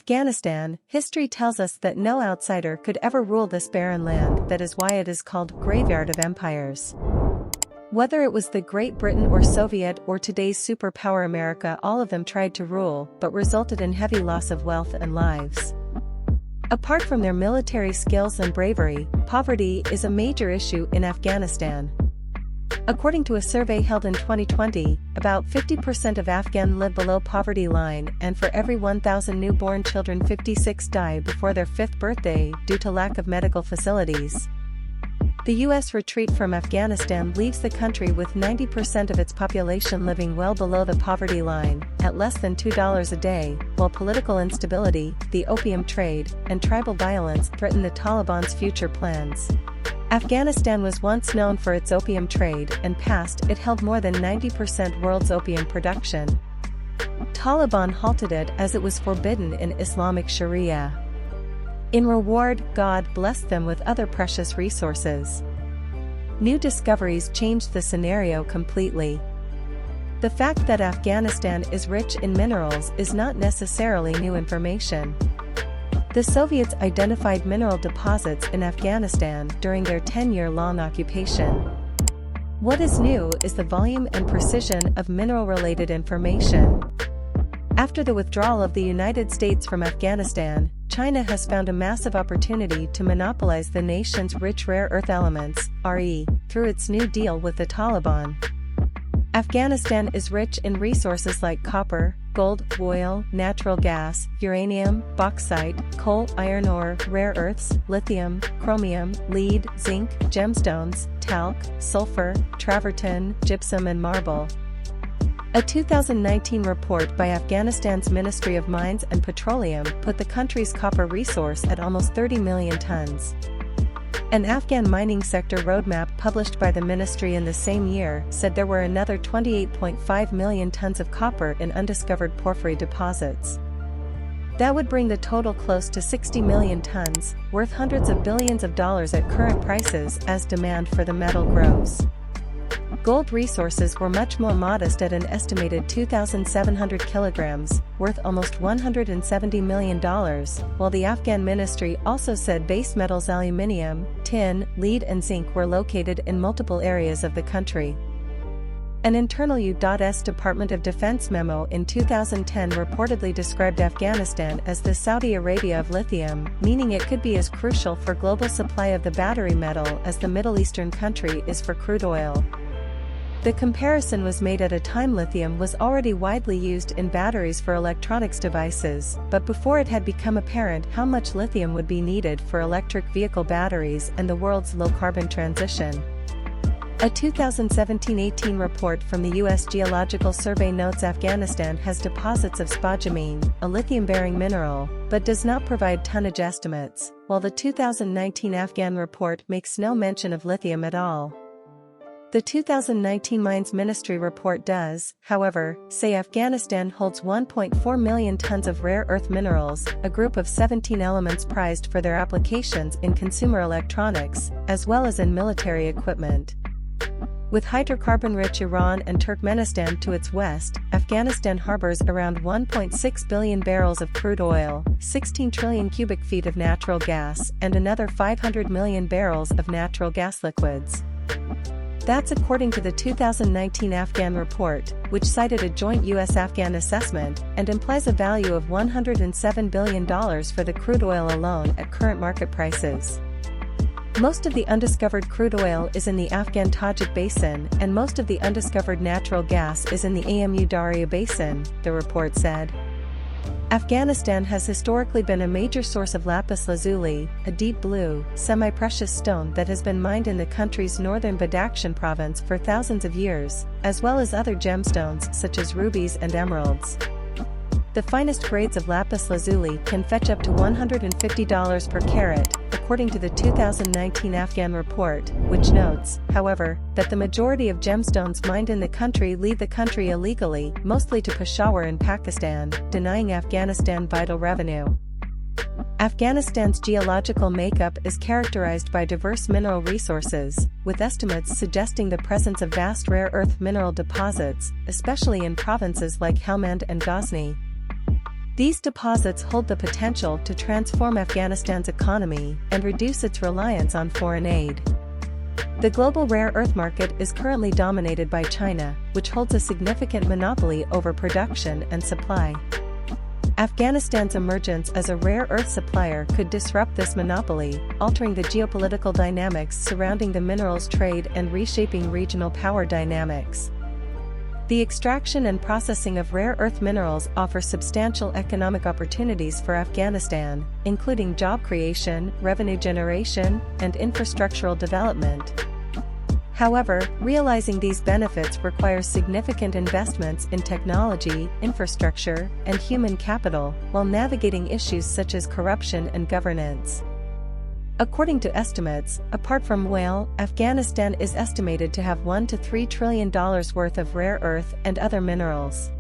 Afghanistan, history tells us that no outsider could ever rule this barren land. That is why it is called Graveyard of Empires. Whether it was the Great Britain or Soviet or today's superpower America, all of them tried to rule, but resulted in heavy loss of wealth and lives. Apart from their military skills and bravery, poverty is a major issue in Afghanistan. According to a survey held in 2020, about 50% of Afghans live below poverty line, and for every 1,000 newborn children 56 die before their 5th birthday due to lack of medical facilities. The U.S. retreat from Afghanistan leaves the country with 90% of its population living well below the poverty line, at less than $2 a day, while political instability, the opium trade, and tribal violence threaten the Taliban's future plans. Afghanistan was once known for its opium trade, and past it held more than 90% world's opium production. Taliban halted it as it was forbidden in Islamic Sharia. In reward, God blessed them with other precious resources. New discoveries changed the scenario completely. The fact that Afghanistan is rich in minerals is not necessarily new information. The Soviets identified mineral deposits in Afghanistan during their 10-year-long occupation. What is new is the volume and precision of mineral-related information. After the withdrawal of the United States from Afghanistan, China has found a massive opportunity to monopolize the nation's rich rare earth elements, RE, through its new deal with the Taliban. Afghanistan is rich in resources like copper, gold, oil, natural gas, uranium, bauxite, coal, iron ore, rare earths, lithium, chromium, lead, zinc, gemstones, talc, sulfur, travertine, gypsum and marble. A 2019 report by Afghanistan's Ministry of Mines and Petroleum put the country's copper resource at almost 30 million tons. An Afghan mining sector roadmap published by the ministry in the same year said there were another 28.5 million tons of copper in undiscovered porphyry deposits. That would bring the total close to 60 million tons, worth hundreds of billions of dollars at current prices as demand for the metal grows. Gold resources were much more modest at an estimated 2,700 kilograms, worth almost $170 million, while the Afghan ministry also said base metals aluminium, tin, lead and zinc were located in multiple areas of the country. An internal U.S. Department of Defense memo in 2010 reportedly described Afghanistan as the Saudi Arabia of lithium, meaning it could be as crucial for global supply of the battery metal as the Middle Eastern country is for crude oil. The comparison was made at a time lithium was already widely used in batteries for electronics devices, but before it had become apparent how much lithium would be needed for electric vehicle batteries and the world's low-carbon transition. A 2017-18 report from the U.S. Geological Survey notes Afghanistan has deposits of spodumene, a lithium-bearing mineral, but does not provide tonnage estimates, while the 2019 Afghan report makes no mention of lithium at all. The 2019 Mines Ministry report does, however, say Afghanistan holds 1.4 million tons of rare earth minerals, a group of 17 elements prized for their applications in consumer electronics, as well as in military equipment. With hydrocarbon-rich Iran and Turkmenistan to its west, Afghanistan harbors around 1.6 billion barrels of crude oil, 16 trillion cubic feet of natural gas, and another 500 million barrels of natural gas liquids. That's according to the 2019 Afghan report, which cited a joint U.S.-Afghan assessment, and implies a value of $107 billion for the crude oil alone at current market prices. Most of the undiscovered crude oil is in the Afghan-Tajik Basin, and most of the undiscovered natural gas is in the Amu Darya Basin, the report said. Afghanistan has historically been a major source of lapis lazuli, a deep blue, semi-precious stone that has been mined in the country's northern Badakhshan province for thousands of years, as well as other gemstones such as rubies and emeralds. The finest grades of lapis lazuli can fetch up to $150 per carat, according to the 2019 Afghan report, which notes, however, that the majority of gemstones mined in the country leave the country illegally, mostly to Peshawar in Pakistan, denying Afghanistan vital revenue. Afghanistan's geological makeup is characterized by diverse mineral resources, with estimates suggesting the presence of vast rare earth mineral deposits, especially in provinces like Helmand and Ghazni. These deposits hold the potential to transform Afghanistan's economy and reduce its reliance on foreign aid. The global rare earth market is currently dominated by China, which holds a significant monopoly over production and supply. Afghanistan's emergence as a rare earth supplier could disrupt this monopoly, altering the geopolitical dynamics surrounding the minerals trade and reshaping regional power dynamics. The extraction and processing of rare earth minerals offers substantial economic opportunities for Afghanistan, including job creation, revenue generation, and infrastructural development. However, realizing these benefits requires significant investments in technology, infrastructure, and human capital, while navigating issues such as corruption and governance. According to estimates, apart from oil, Afghanistan is estimated to have $1 to $3 trillion worth of rare earth and other minerals.